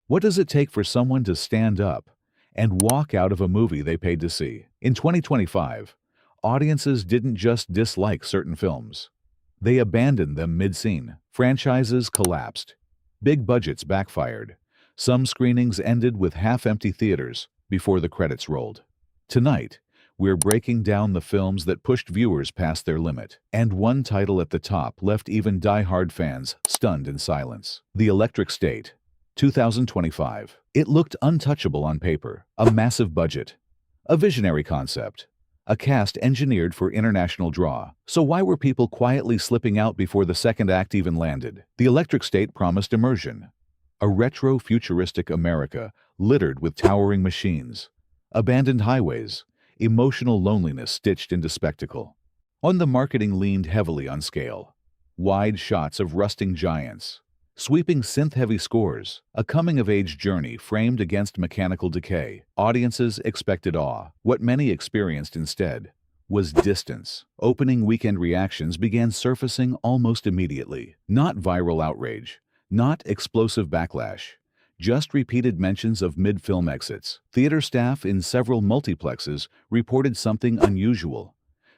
What does it take for someone to stand up and walk out of a movie they paid to see? In 2025, audiences didn't just dislike certain films. They abandoned them mid-scene. Franchises collapsed. Big budgets backfired. Some screenings ended with half-empty theaters before the credits rolled. Tonight, we're breaking down the films that pushed viewers past their limit, and one title at the top left even die-hard fans stunned in silence. The Electric State, 2025. It looked untouchable on paper, a massive budget, a visionary concept, a cast engineered for international draw. So why were people quietly slipping out before the second act even landed? The Electric State promised immersion, a retro-futuristic America littered with towering machines, abandoned highways, emotional loneliness stitched into spectacle. On the marketing leaned heavily on scale. Wide shots of rusting giants, sweeping synth-heavy scores, a coming-of-age journey framed against mechanical decay. Audiences expected awe. What many experienced instead was distance. Opening weekend reactions began surfacing almost immediately. Not viral outrage, not explosive backlash, just repeated mentions of mid-film exits. Theater staff in several multiplexes reported something unusual: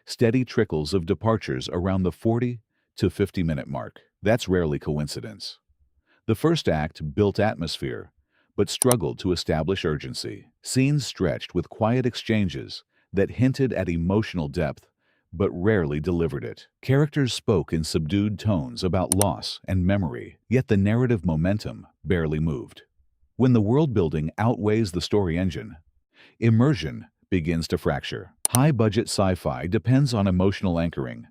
steady trickles of departures around the 40 to 50-minute mark. That's rarely coincidence. The first act built atmosphere, but struggled to establish urgency. Scenes stretched with quiet exchanges that hinted at emotional depth, but rarely delivered it. Characters spoke in subdued tones about loss and memory, yet the narrative momentum barely moved. When the world-building outweighs the story engine, immersion begins to fracture. High-budget sci-fi depends on emotional anchoring.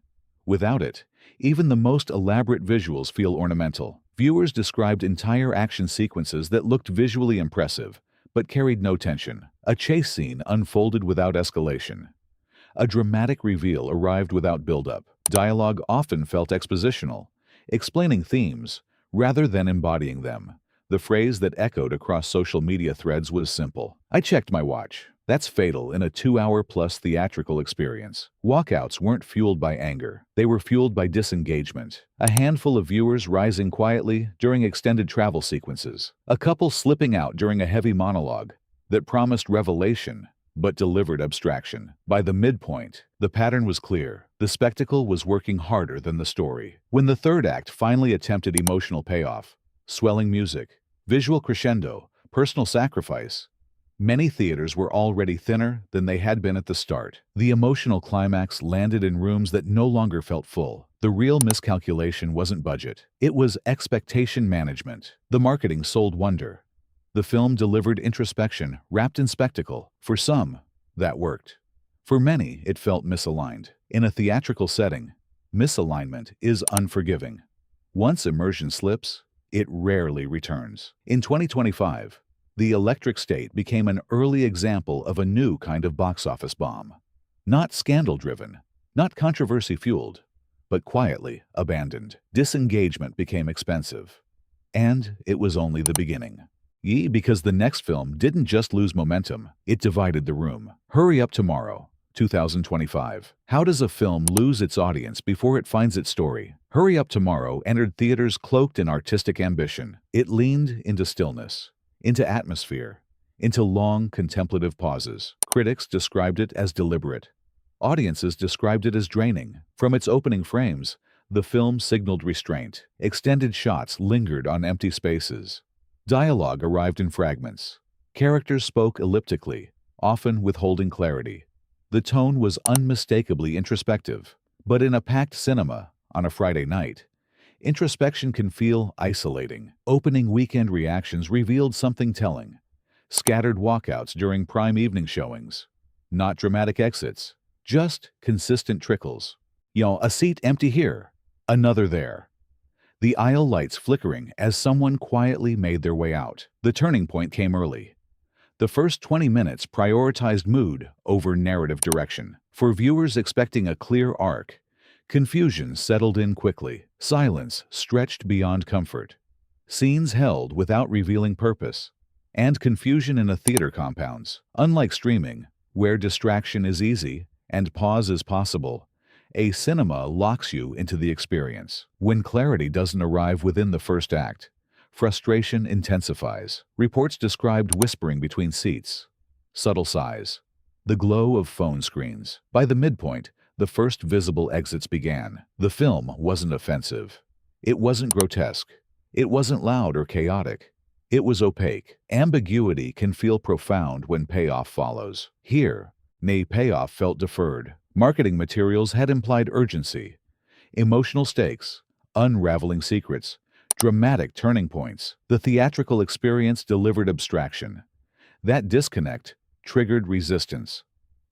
Without it, even the most elaborate visuals feel ornamental. Viewers described entire action sequences that looked visually impressive, but carried no tension. A chase scene unfolded without escalation. A dramatic reveal arrived without build-up. Dialogue often felt expositional, explaining themes rather than embodying them. The phrase that echoed across social media threads was simple: "I checked my watch." That's fatal in a 2-hour-plus theatrical experience. Walkouts weren't fueled by anger. They were fueled by disengagement. A handful of viewers rising quietly during extended travel sequences. A couple slipping out during a heavy monologue that promised revelation but delivered abstraction. By the midpoint, the pattern was clear. The spectacle was working harder than the story. When the third act finally attempted emotional payoff, swelling music, visual crescendo, personal sacrifice, many theaters were already thinner than they had been at the start. The emotional climax landed in rooms that no longer felt full. The real miscalculation wasn't budget. It was expectation management. The marketing sold wonder. The film delivered introspection wrapped in spectacle. For some, that worked. For many, it felt misaligned. In a theatrical setting, misalignment is unforgiving. Once immersion slips, it rarely returns. In 2025, The Electric State became an early example of a new kind of box office bomb. Not scandal-driven, not controversy-fueled, but quietly abandoned. Disengagement became expensive. And it was only the beginning. Because the next film didn't just lose momentum, it divided the room. Hurry Up Tomorrow, 2025. How does a film lose its audience before it finds its story? Hurry Up Tomorrow entered theaters cloaked in artistic ambition. It leaned into stillness, into atmosphere, into long contemplative pauses. Critics described it as deliberate. Audiences described it as draining. From its opening frames, the film signaled restraint. Extended shots lingered on empty spaces. Dialogue arrived in fragments. Characters spoke elliptically, often withholding clarity. The tone was unmistakably introspective. But in a packed cinema, on a Friday night, introspection can feel isolating. Opening weekend reactions revealed something telling. Scattered walkouts during prime evening showings. Not dramatic exits, just consistent trickles. A seat empty here, another there. The aisle lights flickering as someone quietly made their way out. The turning point came early. The first 20 minutes prioritized mood over narrative direction. For viewers expecting a clear arc, confusion settled in quickly. Silence stretched beyond comfort. Scenes held without revealing purpose. And confusion in a theater compounds. Unlike streaming, where distraction is easy and pause is possible, a cinema locks you into the experience. When clarity doesn't arrive within the first act, Frustration intensifies. Reports described whispering between seats, subtle sighs, the glow of phone screens. By the midpoint, the first visible exits began. The film wasn't offensive. It wasn't grotesque. It wasn't loud or chaotic. It was opaque. Ambiguity can feel profound when payoff follows. Here, payoff felt deferred. Marketing materials had implied urgency, emotional stakes, unraveling secrets, dramatic turning points. The theatrical experience delivered abstraction. That disconnect triggered resistance.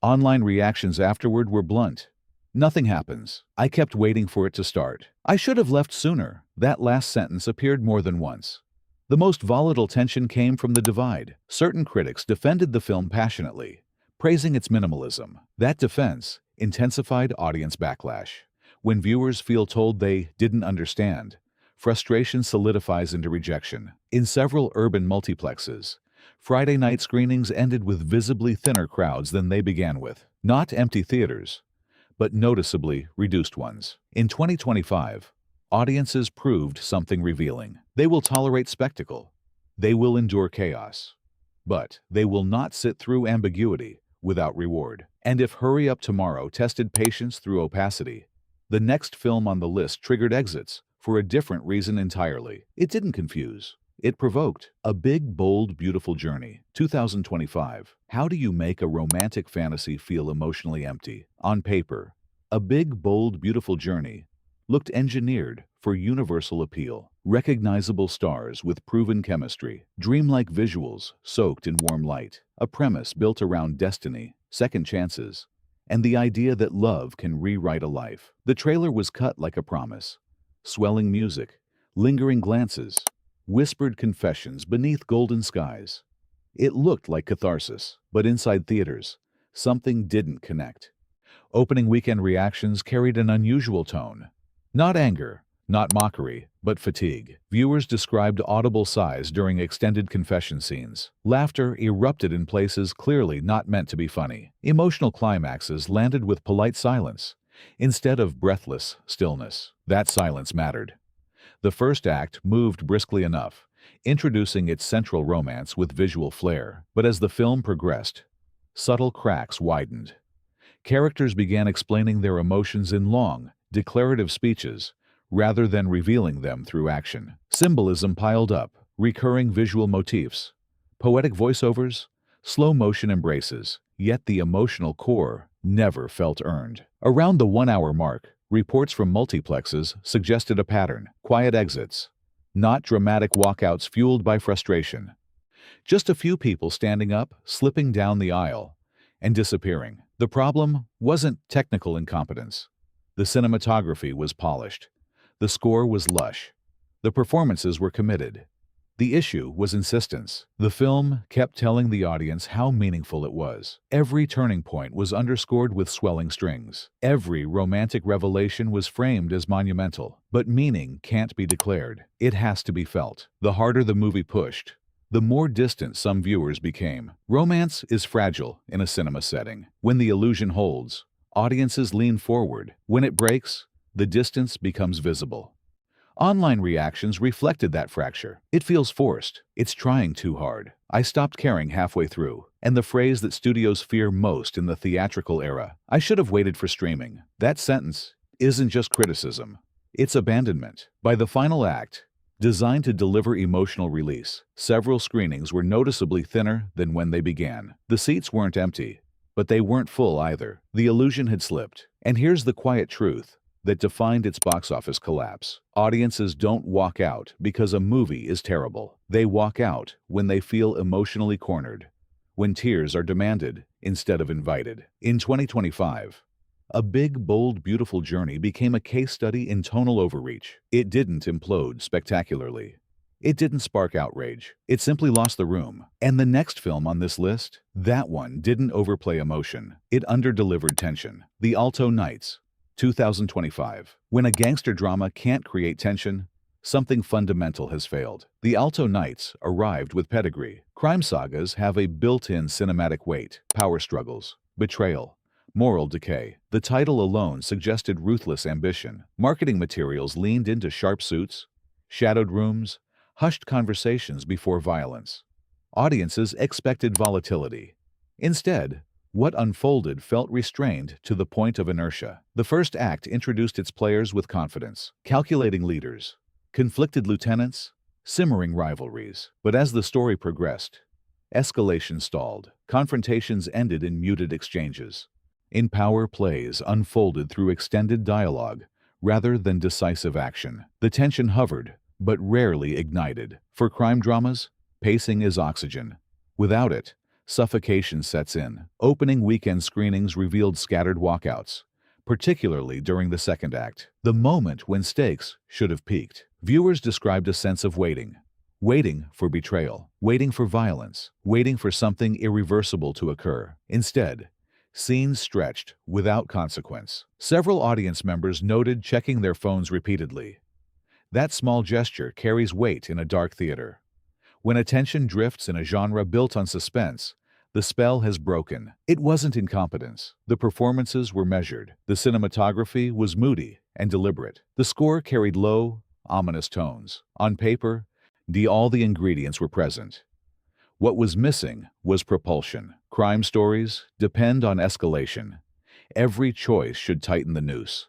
Online reactions afterward were blunt. Nothing happens. I kept waiting for it to start. I should have left sooner. That last sentence appeared more than once. The most volatile tension came from the divide. Certain critics defended the film passionately, praising its minimalism. That defense intensified audience backlash. When viewers feel told they didn't understand, frustration solidifies into rejection. In several urban multiplexes, Friday night screenings ended with visibly thinner crowds than they began with. Not empty theaters, but noticeably reduced ones. In 2025, audiences proved something revealing. They will tolerate spectacle. They will endure chaos. But they will not sit through ambiguity without reward. And if Hurry Up Tomorrow tested patience through opacity, the next film on the list triggered exits for a different reason entirely. It didn't confuse. It provoked. A Big, Bold, Beautiful Journey, 2025. How do you make a romantic fantasy feel emotionally empty? On paper, A Big, Bold, Beautiful Journey looked engineered for universal appeal. Recognizable stars with proven chemistry, dreamlike visuals soaked in warm light, a premise built around destiny, second chances, and the idea that love can rewrite a life. The trailer was cut like a promise. Swelling music, lingering glances, whispered confessions beneath golden skies. It looked like catharsis, but inside theaters, something didn't connect. Opening weekend reactions carried an unusual tone. Not anger, not mockery, but fatigue. Viewers described audible sighs during extended confession scenes. Laughter erupted in places clearly not meant to be funny. Emotional climaxes landed with polite silence instead of breathless stillness. That silence mattered. The first act moved briskly enough, introducing its central romance with visual flair. But as the film progressed, subtle cracks widened. Characters began explaining their emotions in long, declarative speeches, rather than revealing them through action. Symbolism piled up, recurring visual motifs, poetic voiceovers, slow-motion embraces, yet the emotional core never felt earned. Around the 1-hour mark, reports from multiplexes suggested a pattern: quiet exits, not dramatic walkouts fueled by frustration. Just a few people standing up, slipping down the aisle, and disappearing. The problem wasn't technical incompetence. The cinematography was polished. The score was lush. The performances were committed. The issue was insistence. The film kept telling the audience how meaningful it was. Every turning point was underscored with swelling strings. Every romantic revelation was framed as monumental. But meaning can't be declared. It has to be felt. The harder the movie pushed, the more distant some viewers became. Romance is fragile in a cinema setting. When the illusion holds, audiences lean forward. When it breaks, the distance becomes visible. Online reactions reflected that fracture. It feels forced. It's trying too hard. I stopped caring halfway through. And the phrase that studios fear most in the theatrical era, I should have waited for streaming. That sentence isn't just criticism. It's abandonment. By the final act, designed to deliver emotional release, several screenings were noticeably thinner than when they began. The seats weren't empty, but they weren't full either. The illusion had slipped. And here's the quiet truth that defined its box office collapse. Audiences don't walk out because a movie is terrible. They walk out when they feel emotionally cornered, when tears are demanded instead of invited. In 2025, A Big, Bold, Beautiful Journey became a case study in tonal overreach. It didn't implode spectacularly. It didn't spark outrage. It simply lost the room. And the next film on this list, that one didn't overplay emotion. It underdelivered tension. The Alto Nights, 2025. When a gangster drama can't create tension, something fundamental has failed. The Alto Nights arrived with pedigree. Crime sagas have a built-in cinematic weight: power struggles, betrayal, moral decay. The title alone suggested ruthless ambition. Marketing materials leaned into sharp suits, shadowed rooms, hushed conversations before violence. Audiences expected volatility. Instead, what unfolded felt restrained to the point of inertia. The first act introduced its players with confidence, calculating leaders, conflicted lieutenants, simmering rivalries. But as the story progressed, escalation stalled. Confrontations ended in muted exchanges. In-power plays unfolded through extended dialogue rather than decisive action. The tension hovered, but rarely ignited. For crime dramas, pacing is oxygen. Without it, suffocation sets in. Opening weekend screenings revealed scattered walkouts, particularly during the second act, the moment when stakes should have peaked. Viewers described a sense of waiting. Waiting for betrayal, waiting for violence, waiting for something irreversible to occur. Instead, scenes stretched without consequence. Several audience members noted checking their phones repeatedly. That small gesture carries weight in a dark theater. When attention drifts in a genre built on suspense, the spell has broken. It wasn't incompetence. The performances were measured. The cinematography was moody and deliberate. The score carried low, ominous tones. On paper, all the ingredients were present. What was missing was propulsion. Crime stories depend on escalation. Every choice should tighten the noose.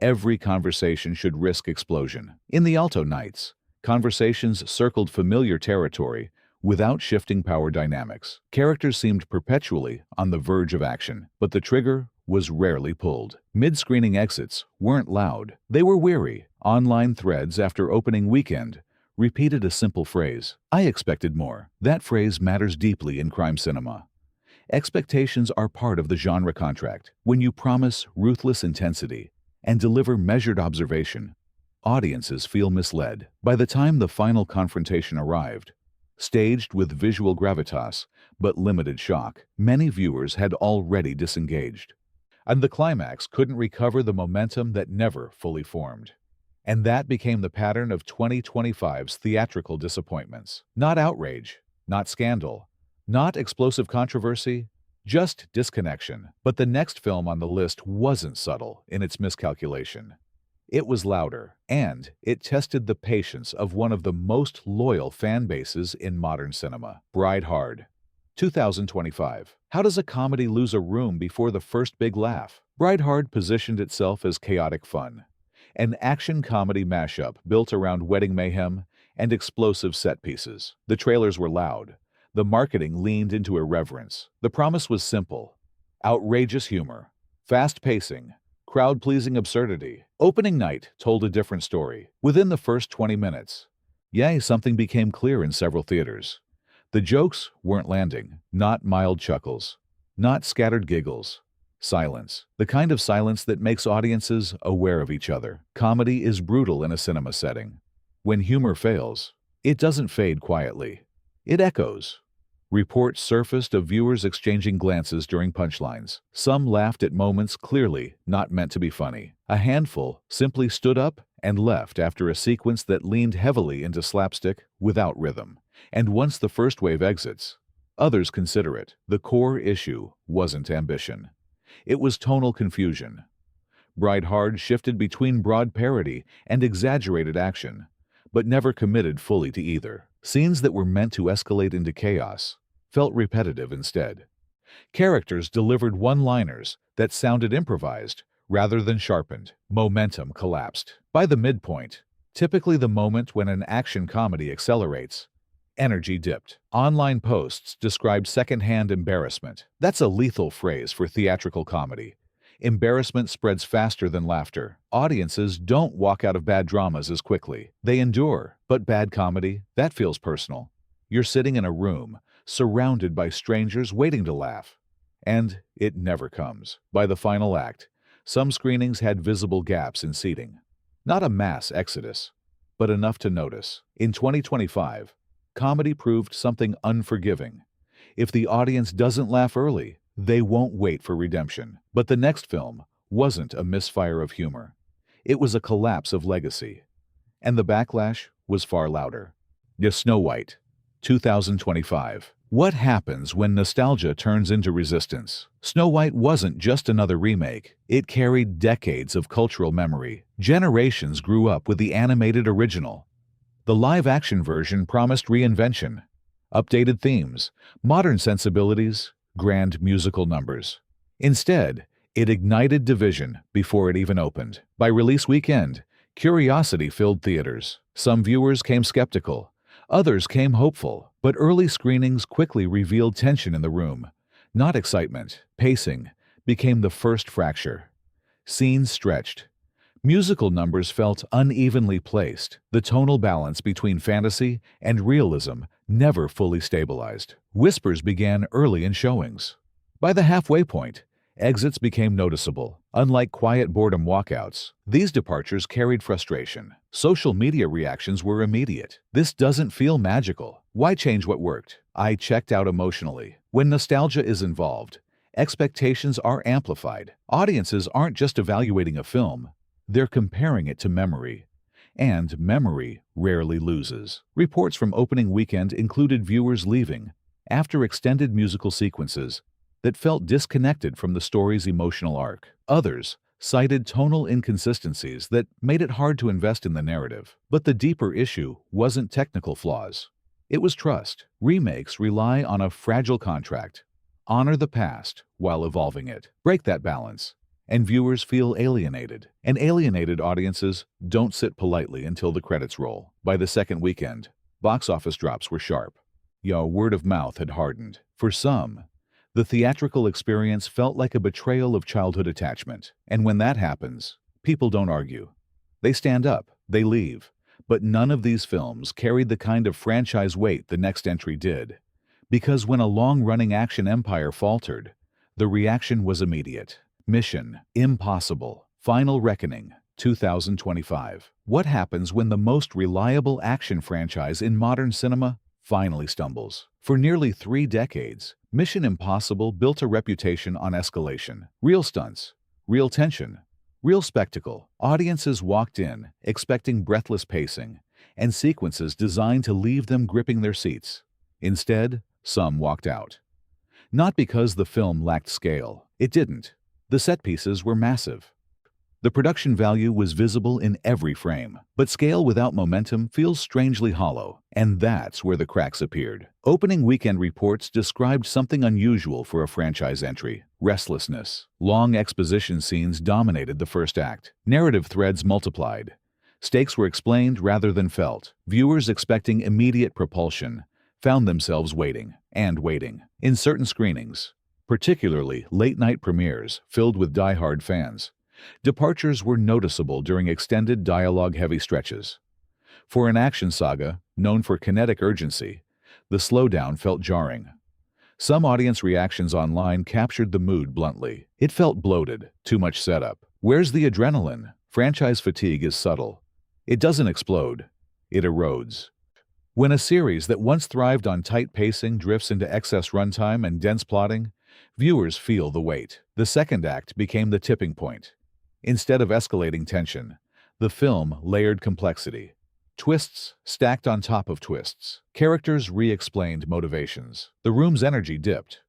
Every conversation should risk explosion. In the Alto Nights, conversations circled familiar territory without shifting power dynamics. Characters seemed perpetually on the verge of action, but the trigger was rarely pulled. Mid-screening exits weren't loud. They were weary. Online threads after opening weekend repeated a simple phrase, "I expected more." That phrase matters deeply in crime cinema. Expectations are part of the genre contract. When you promise ruthless intensity and deliver measured observation, audiences feel misled. By the time the final confrontation arrived, staged with visual gravitas but limited shock, many viewers had already disengaged. And the climax couldn't recover the momentum that never fully formed. And that became the pattern of 2025's theatrical disappointments. Not outrage, not scandal, not explosive controversy, just disconnection. But the next film on the list wasn't subtle in its miscalculation. It was louder, and it tested the patience of one of the most loyal fan bases in modern cinema. Bride Hard, 2025. How does a comedy lose a room before the first big laugh? Bride Hard positioned itself as chaotic fun, an action comedy mashup built around wedding mayhem and explosive set pieces. The trailers were loud. The marketing leaned into irreverence. The promise was simple: outrageous humor, fast pacing, crowd-pleasing absurdity. Opening night told a different story. Within the first 20 minutes, something became clear in several theaters. The jokes weren't landing, not mild chuckles, not scattered giggles. Silence. The kind of silence that makes audiences aware of each other. Comedy is brutal in a cinema setting. When humor fails, it doesn't fade quietly. It echoes. Reports surfaced of viewers exchanging glances during punchlines. Some laughed at moments clearly not meant to be funny. A handful simply stood up and left after a sequence that leaned heavily into slapstick without rhythm. And once the first wave exits, others consider it. The core issue wasn't ambition. It was tonal confusion. Bride Hard shifted between broad parody and exaggerated action, but never committed fully to either. Scenes that were meant to escalate into chaos felt repetitive instead. Characters delivered one-liners that sounded improvised rather than sharpened. Momentum collapsed. By the midpoint, typically the moment when an action comedy accelerates, energy dipped. Online posts described secondhand embarrassment. That's a lethal phrase for theatrical comedy. Embarrassment spreads faster than laughter. Audiences don't walk out of bad dramas as quickly. They endure. But bad comedy, that feels personal. You're sitting in a room, surrounded by strangers waiting to laugh. And it never comes. By the final act, some screenings had visible gaps in seating. Not a mass exodus, but enough to notice. In 2025, comedy proved something unforgiving. If the audience doesn't laugh early, they won't wait for redemption. But the next film wasn't a misfire of humor. It was a collapse of legacy. And the backlash was far louder. Snow White, 2025. What happens when nostalgia turns into resistance? Snow White wasn't just another remake. It carried decades of cultural memory. Generations grew up with the animated original. The live-action version promised reinvention, updated themes, modern sensibilities, grand musical numbers. Instead, it ignited division before it even opened. By release weekend, curiosity filled theaters. Some viewers came skeptical, others came hopeful, but early screenings quickly revealed tension in the room. Not excitement, pacing became the first fracture. Scenes stretched. Musical numbers felt unevenly placed. The tonal balance between fantasy and realism never fully stabilized. Whispers began early in showings. By the halfway point, exits became noticeable. Unlike quiet boredom walkouts, these departures carried frustration. Social media reactions were immediate. "This doesn't feel magical. Why change what worked?" "I checked out emotionally." When nostalgia is involved, expectations are amplified. Audiences aren't just evaluating a film, they're comparing it to memory. And memory rarely loses. Reports from opening weekend included viewers leaving after extended musical sequences that felt disconnected from the story's emotional arc. Others cited tonal inconsistencies that made it hard to invest in the narrative. But the deeper issue wasn't technical flaws. It was trust. Remakes rely on a fragile contract. Honor the past while evolving it. Break that balance, and viewers feel alienated. And alienated audiences don't sit politely until the credits roll. By the second weekend, box office drops were sharp. Word of mouth had hardened. For some, the theatrical experience felt like a betrayal of childhood attachment. And when that happens, people don't argue. They stand up, they leave. But none of these films carried the kind of franchise weight the next entry did. Because when a long-running action empire faltered, the reaction was immediate. Mission Impossible: Final Reckoning, 2025. What happens when the most reliable action franchise in modern cinema finally stumbles? For nearly 3 decades, Mission Impossible built a reputation on escalation. Real stunts, real tension, real spectacle. Audiences walked in, expecting breathless pacing, and sequences designed to leave them gripping their seats. Instead, some walked out. Not because the film lacked scale. It didn't. The set pieces were massive. The production value was visible in every frame, but scale without momentum feels strangely hollow, and that's where the cracks appeared. Opening weekend reports described something unusual for a franchise entry: restlessness. Long exposition scenes dominated the first act. Narrative threads multiplied. Stakes were explained rather than felt. Viewers expecting immediate propulsion found themselves waiting and waiting. In certain screenings, particularly late-night premieres filled with die-hard fans, departures were noticeable during extended dialogue-heavy stretches. For an action saga known for kinetic urgency, the slowdown felt jarring. Some audience reactions online captured the mood bluntly. It felt bloated, too much setup. Where's the adrenaline? Franchise fatigue is subtle. It doesn't explode, it erodes. When a series that once thrived on tight pacing drifts into excess runtime and dense plotting, viewers feel the weight. The second act became the tipping point. Instead of escalating tension, the film layered complexity. Twists stacked on top of twists. Characters re-explained motivations. The room's energy dipped.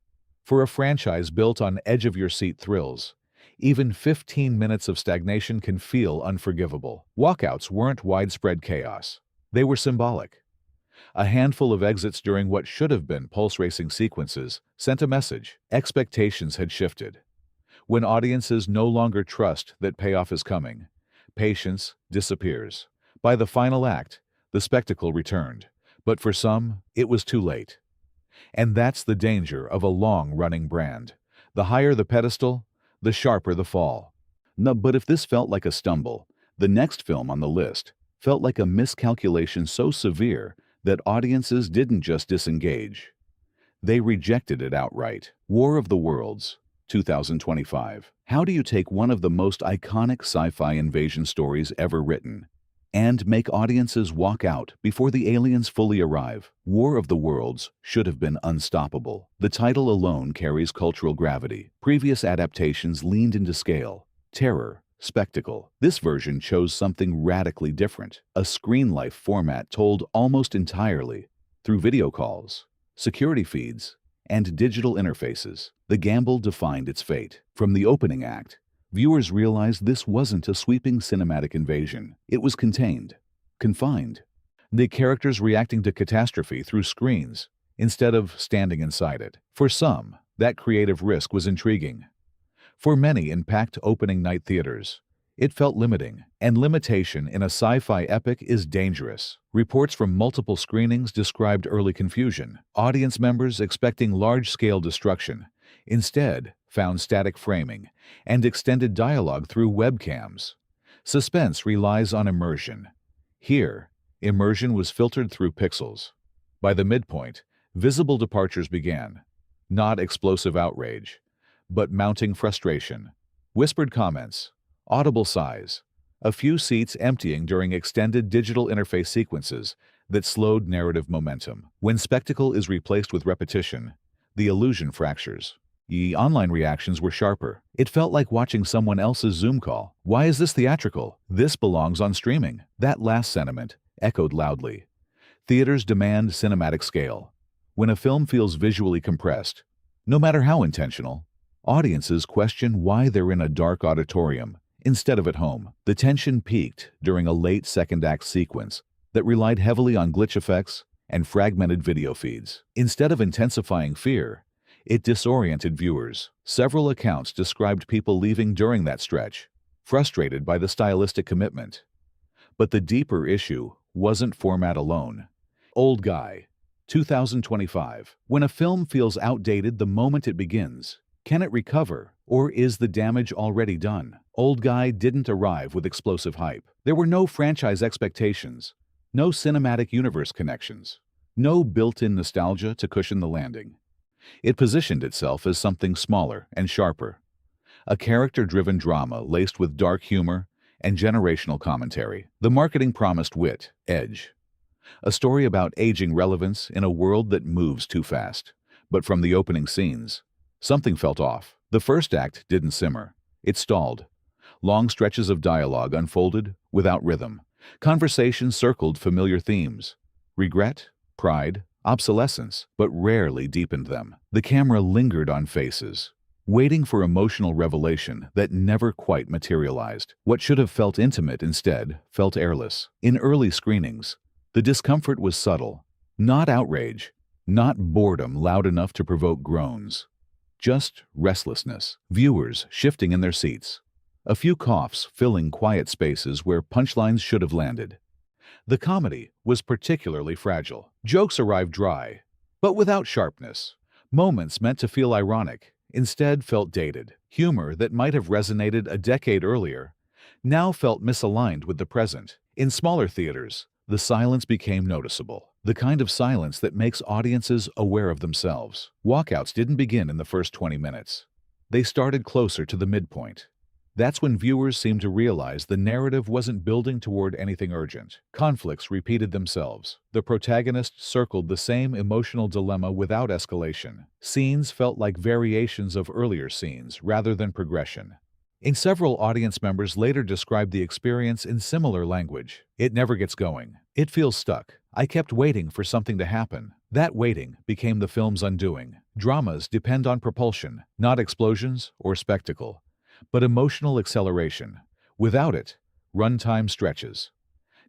For a franchise built on edge-of-your-seat thrills, even 15 minutes of stagnation can feel unforgivable. Walkouts weren't widespread chaos. They were symbolic. A handful of exits during what should have been pulse-racing sequences sent a message. Expectations had shifted. When audiences no longer trust that payoff is coming, patience disappears. By the final act, the spectacle returned. But for some, it was too late. And that's the danger of a long-running brand. The higher the pedestal, the sharper the fall. No, but if this felt like a stumble, the next film on the list felt like a miscalculation so severe that audiences didn't just disengage. They rejected it outright. War of the Worlds, 2025. How do you take one of the most iconic sci-fi invasion stories ever written and make audiences walk out before the aliens fully arrive? War of the Worlds should have been unstoppable. The title alone carries cultural gravity. Previous adaptations leaned into scale, terror, spectacle. This version chose something radically different. A screen-life format told almost entirely through video calls, security feeds, and digital interfaces. The gamble defined its fate. From the opening act, viewers realized this wasn't a sweeping cinematic invasion. It was contained, confined. the characters reacting to catastrophe through screens instead of standing inside it. For some, that creative risk was intriguing. For many in packed opening night theaters, it felt limiting, and limitation in a sci-fi epic is dangerous. Reports from multiple screenings described early confusion. Audience members expecting large-scale destruction instead found static framing and extended dialogue through webcams. Suspense relies on immersion. Here, immersion was filtered through pixels. By the midpoint, visible departures began. Not explosive outrage, but mounting frustration. Whispered comments, audible sighs, a few seats emptying during extended digital interface sequences that slowed narrative momentum. When spectacle is replaced with repetition, the illusion fractures. The online reactions were sharper. It felt like watching someone else's Zoom call. Why is this theatrical? This belongs on streaming. That last sentiment echoed loudly. Theaters demand cinematic scale. When a film feels visually compressed, no matter how intentional, audiences question why they're in a dark auditorium instead of at home. The tension peaked during a late second-act sequence that relied heavily on glitch effects and fragmented video feeds. Instead of intensifying fear, it disoriented viewers. Several accounts described people leaving during that stretch, frustrated by the stylistic commitment. But the deeper issue wasn't format alone. Old Guy, 2025. When a film feels outdated the moment it begins, can it recover, or is the damage already done? Old Guy didn't arrive with explosive hype. There were no franchise expectations, no cinematic universe connections, no built-in nostalgia to cushion the landing. It positioned itself as something smaller and sharper, a character-driven drama laced with dark humor and generational commentary. The marketing promised wit, edge, a story about aging relevance in a world that moves too fast. But from the opening scenes, something felt off. The first act didn't simmer. It stalled. Long stretches of dialogue unfolded without rhythm. Conversations circled familiar themes: regret, pride, obsolescence, but rarely deepened them. The camera lingered on faces, waiting for emotional revelation that never quite materialized. What should have felt intimate instead felt airless. In early screenings, the discomfort was subtle. Not outrage, not boredom loud enough to provoke groans. Just restlessness. Viewers shifting in their seats. A few coughs filling quiet spaces where punchlines should have landed. The comedy was particularly fragile. Jokes arrived dry, but without sharpness. Moments meant to feel ironic instead felt dated. Humor that might have resonated a decade earlier now felt misaligned with the present. In smaller theaters, the silence became noticeable. The kind of silence that makes audiences aware of themselves. Walkouts didn't begin in the first 20 minutes. They started closer to the midpoint. That's when viewers seemed to realize the narrative wasn't building toward anything urgent. Conflicts repeated themselves. The protagonist circled the same emotional dilemma without escalation. Scenes felt like variations of earlier scenes rather than progression. And several audience members later described the experience in similar language. It never gets going. It feels stuck. I kept waiting for something to happen. That waiting became the film's undoing. Dramas depend on propulsion, not explosions or spectacle, but emotional acceleration. Without it, runtime stretches.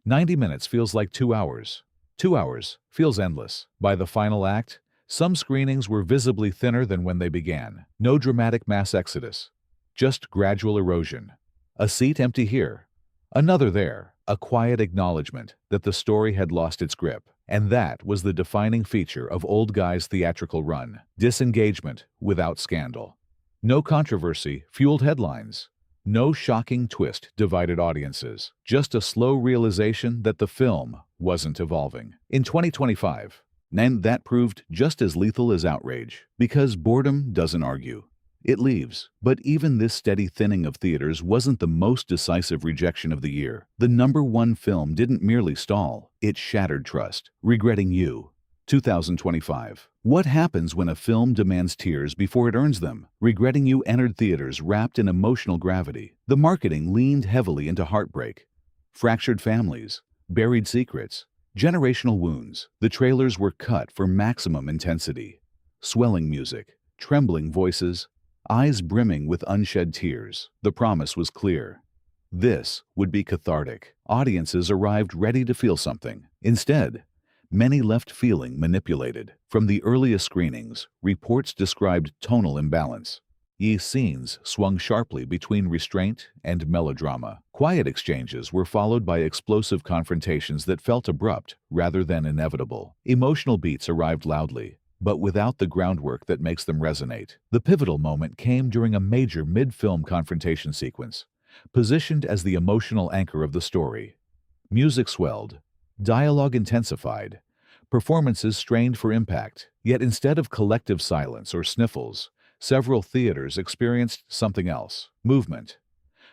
90 minutes feels like 2 hours. 2 hours feels endless. By the final act, some screenings were visibly thinner than when they began. No dramatic mass exodus, just gradual erosion. A seat empty here, another there, a quiet acknowledgement that the story had lost its grip. And that was the defining feature of Old Guy's theatrical run: disengagement without scandal. No controversy fueled headlines. No shocking twist divided audiences. Just a slow realization that the film wasn't evolving. In 2025, and that proved just as lethal as outrage. Because boredom doesn't argue. It leaves. But even this steady thinning of theaters wasn't the most decisive rejection of the year. The #1 film didn't merely stall, it shattered trust. Regretting You, 2025. What happens when a film demands tears before it earns them? Regretting You entered theaters wrapped in emotional gravity. The marketing leaned heavily into heartbreak, fractured families, buried secrets, generational wounds. The trailers were cut for maximum intensity. Swelling music, trembling voices, eyes brimming with unshed tears. The promise was clear. This would be cathartic. Audiences arrived ready to feel something. Instead, many left feeling manipulated. From the earliest screenings, reports described tonal imbalance. Scenes swung sharply between restraint and melodrama. Quiet exchanges were followed by explosive confrontations that felt abrupt rather than inevitable. Emotional beats arrived loudly, but without the groundwork that makes them resonate. The pivotal moment came during a major mid-film confrontation sequence, positioned as the emotional anchor of the story. Music swelled, dialogue intensified, performances strained for impact. Yet instead of collective silence or sniffles, several theaters experienced something else: movement.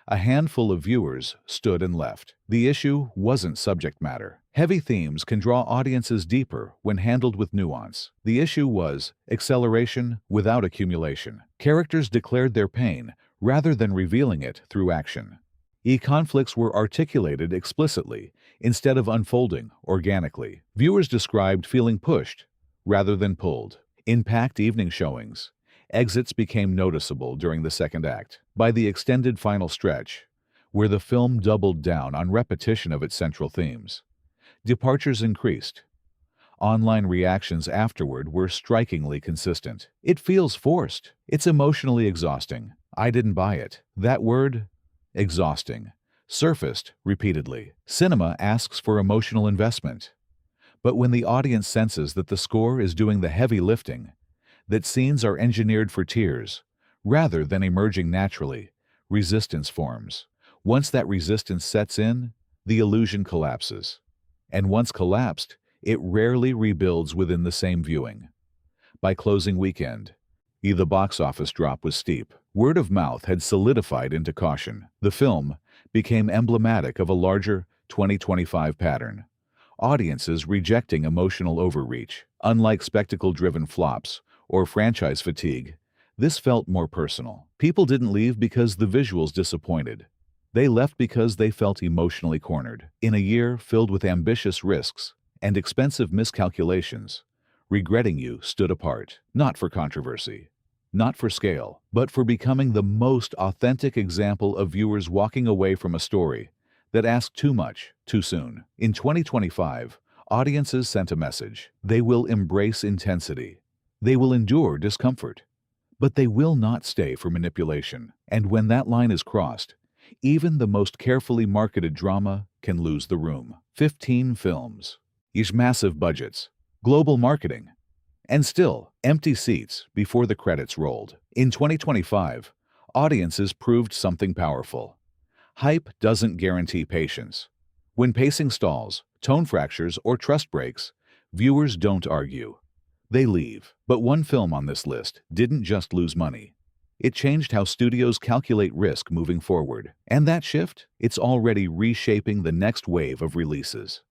A handful of viewers stood and left. The issue wasn't subject matter. Heavy themes can draw audiences deeper when handled with nuance. The issue was acceleration without accumulation. Characters declared their pain rather than revealing it through action. Conflicts were articulated explicitly instead of unfolding organically. Viewers described feeling pushed rather than pulled. In packed evening showings, exits became noticeable during the second act. By the extended final stretch, where the film doubled down on repetition of its central themes, departures increased. Online reactions afterward were strikingly consistent. "It feels forced. It's emotionally exhausting. I didn't buy it." That word, exhausting, surfaced repeatedly. Cinema asks for emotional investment. But when the audience senses that the score is doing the heavy lifting, that scenes are engineered for tears, rather than emerging naturally, resistance forms. Once that resistance sets in, the illusion collapses. And once collapsed, it rarely rebuilds within the same viewing. By closing weekend, the box office drop was steep. Word of mouth had solidified into caution. The film became emblematic of a larger 2025 pattern. Audiences rejecting emotional overreach. Unlike spectacle-driven flops or franchise fatigue, this felt more personal. People didn't leave because the visuals disappointed. They left because they felt emotionally cornered. In a year filled with ambitious risks and expensive miscalculations, Regretting You stood apart, not for controversy, not for scale, but for becoming the most authentic example of viewers walking away from a story that asked too much, too soon. In 2025, audiences sent a message. They will embrace intensity. They will endure discomfort. But they will not stay for manipulation. And when that line is crossed, even the most carefully marketed drama can lose the room. 15 films, each massive budgets, global marketing, and still empty seats before the credits rolled. In 2025, audiences proved something powerful. Hype doesn't guarantee patience. When pacing stalls, tone fractures, or trust breaks, viewers don't argue. They leave. But one film on this list didn't just lose money. It changed how studios calculate risk moving forward. And that shift, it's already reshaping the next wave of releases.